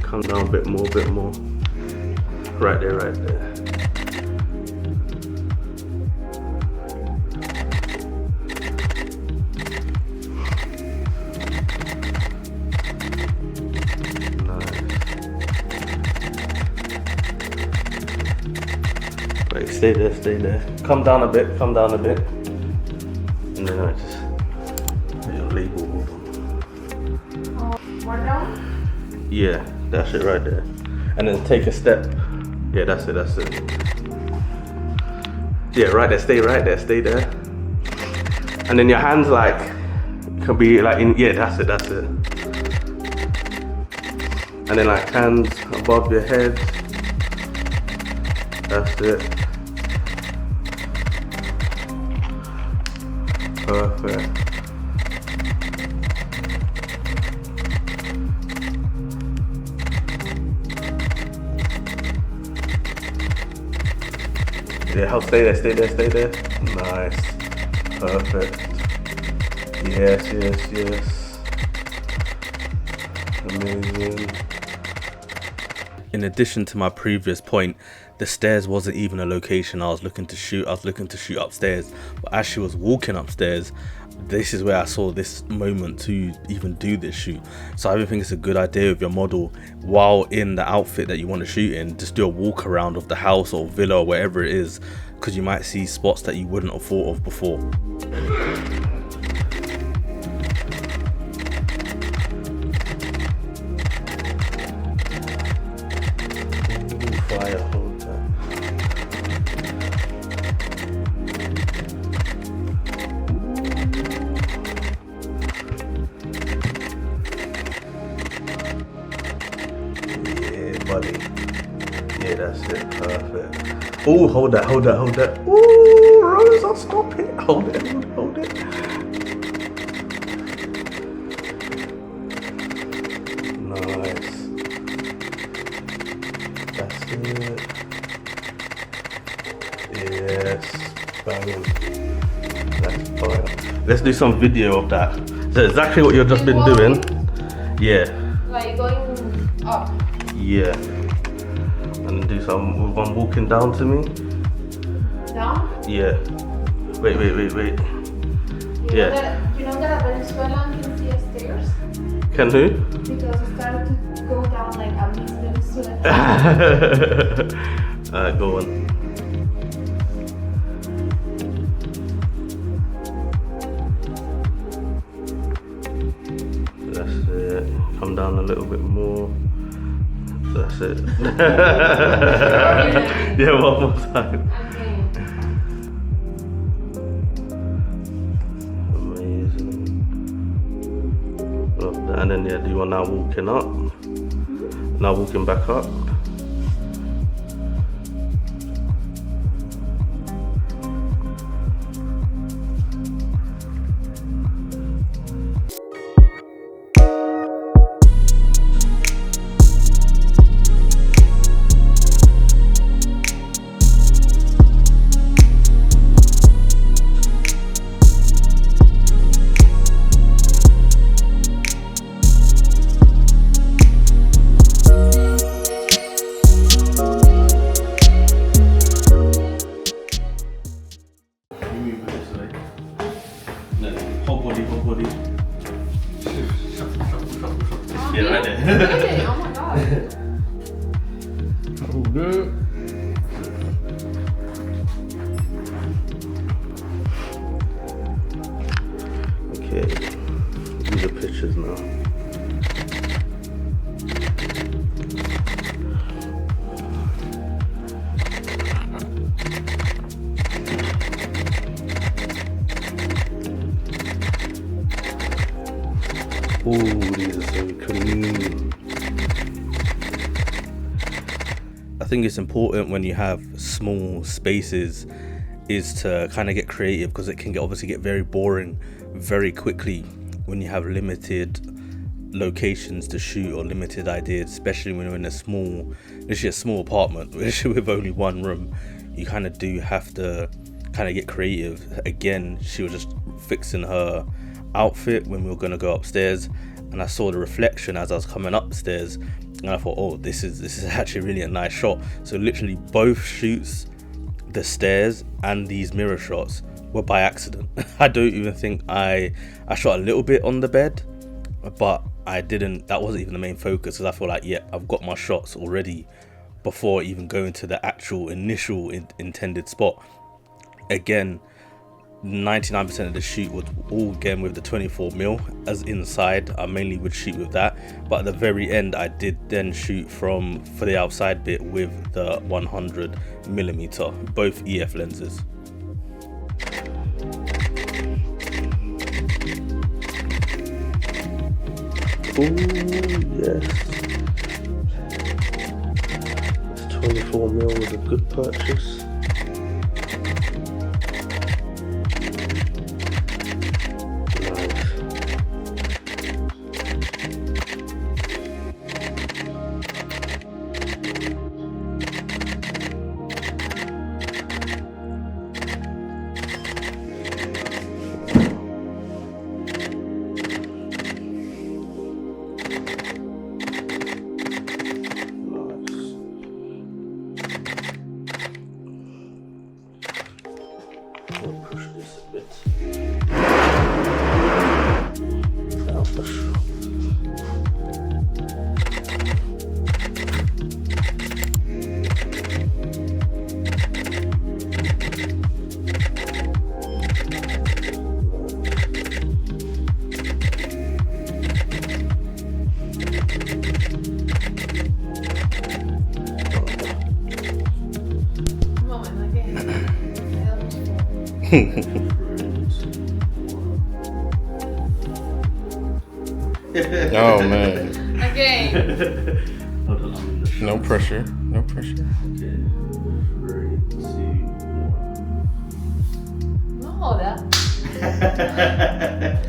Come down a bit more, Right there, right there. Right, stay there. Come down a bit. And then I just put your label. More down? Yeah, that's it right there. And then take a step. Yeah, that's it. Yeah, right there, stay there. And then your hands like, can be like in, yeah, that's it. And then like hands above your head. That's it. Perfect. Yeah, help, stay there. Nice. Perfect. Yes. Amazing. In addition to my previous point, the stairs wasn't even a location I was looking to shoot. I was looking to shoot upstairs, but as she was walking upstairs, this is where I saw this moment to even do this shoot. So I think it's a good idea with your model, while in the outfit that you want to shoot in, just do a walk around of the house or villa or wherever it is, because you might see spots that you wouldn't have thought of before. Fire, hold that. Yeah, buddy. Yeah, that's it. Perfect. Oh, hold that. Oh, Rose, I'll stop it. Hold it. Nice. That's it. Yes. Bang. That's fine. Let's do some video of that. So exactly what you've just been doing. Yeah. Like going up. Yeah. And do some one walking down to me. Down? Yeah. Wait. You know that Venezuela can see the stairs? Can who? Because it started to go down like at least Venezuela. Alright, go on. That's it. Come down a little bit more. That's it. Yeah, one more time. Okay. Amazing. Love that. And then yeah, do you want now walking up? Now walking back up. Whole body. Yeah, right there. Really? Oh my god. Oh, good. Okay, these are pictures now. Ooh, these are so clean. I think it's important when you have small spaces is to kind of get creative, because it can obviously get very boring very quickly when you have limited locations to shoot or limited ideas, especially when you're in a small apartment, literally with only one room. You kind of do have to kind of get creative. Again, she was just fixing her outfit when we were going to go upstairs, and I saw the reflection as I was coming upstairs, and I thought, oh, this is actually really a nice shot. So literally both shoots, the stairs and these mirror shots, were by accident. I don't even think I shot a little bit on the bed, but I didn't, that wasn't even the main focus, because I feel like, yeah, I've got my shots already before even going to the actual initial intended spot. Again, 99% of the shoot was all again with the 24mm as inside. I mainly would shoot with that, but at the very end I did then shoot for the outside bit with the 100mm, both EF lenses. Oh yes, this 24mm was a good purchase. Push this a bit. Now push. Oh man. Okay. No pressure. No pressure. Okay. 3, 2, 1. No, that.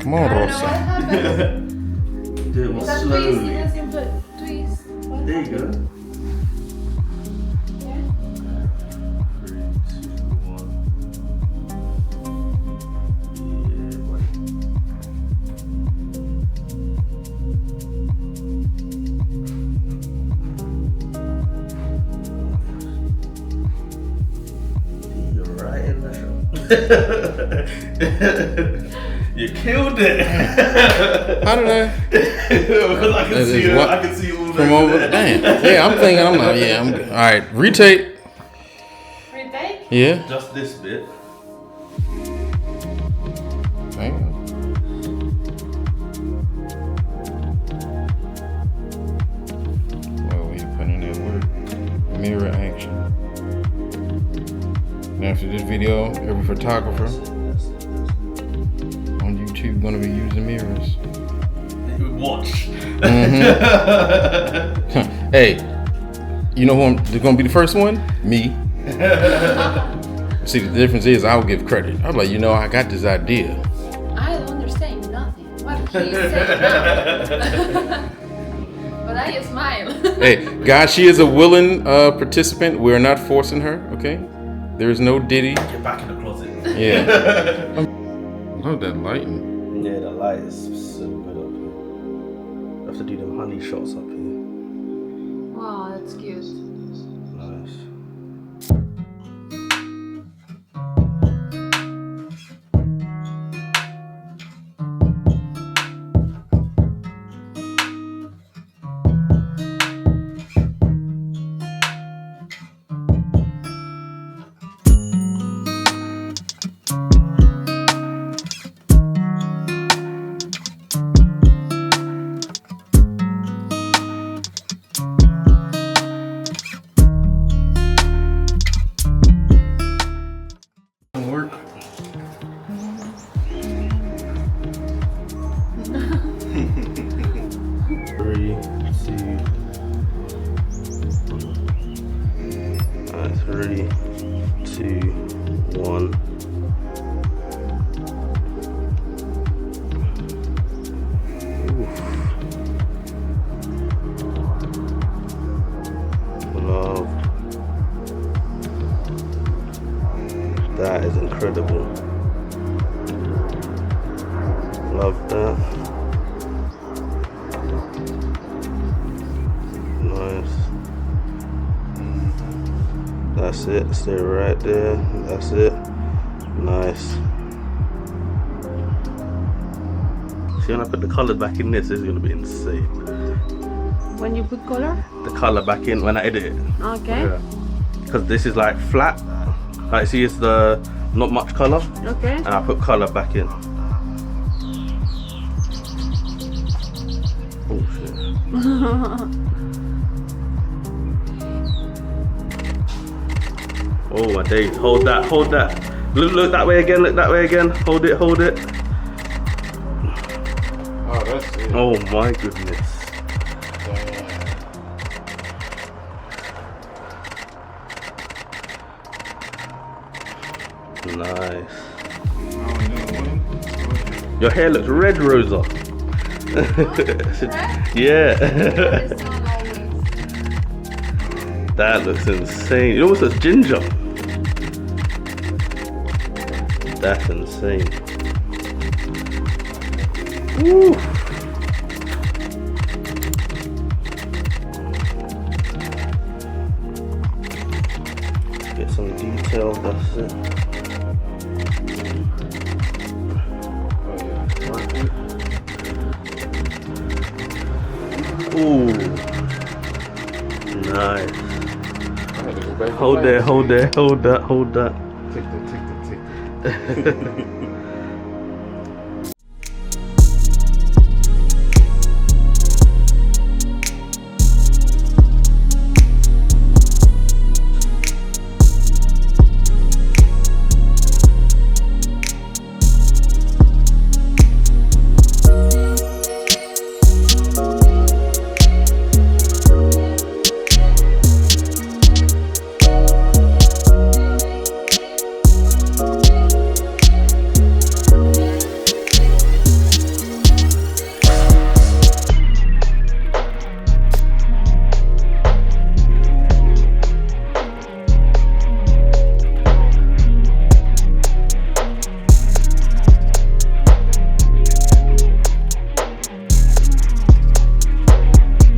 Come on, I don't know what Rosa. happened. Do it Is more that twist? slowly. It's a simple twist. What There you happened? go. Yeah. 3, 2, 1. Yeah, buddy. You're right in the shot. You killed it. How did I? Because I can see it. what? I can see all From over there. damn. Yeah, I'm thinking. I'm not. Yeah. I'm. All right. Retake. Retake? Yeah. Just this bit. Damn. Well, we putting in that work. Mirror action. And after this video, every photographer on YouTube gonna be using mirrors. Watch. Hey, you know who gonna be the first one? Me. See, the difference is I'll give credit. I'm like, I got this idea. I don't understand nothing. What he said now. But I smile. Hey, guys, she is a willing participant. We're not forcing her, okay? There is no Diddy. Get back in the closet. Yeah. I love that lighting. Yeah, the light is so good up here. I have to do them honey shots up here. Wow, that's cute. Nice. That is incredible. Love that. Nice. That's it. Stay right there. That's it. Nice. See, when I put the colours back in this is going to be insane. When you put color? The colour back in when I edit it. Okay. Because this is like flat. Like, see, it's the not much colour. Okay. And I put colour back in. Oh shit. Oh my days. Hold that, hold that. Look that way again, look that way again. Hold it, hold it. Oh, that's it. Oh my goodness. Nice. Your hair looks red, Rosa. Yeah. That looks insane. It almost looks ginger. That's insane. Woo. Get some detail, that's it. Ooh. Nice. Hold there, hold there, hold that, hold that. Take that.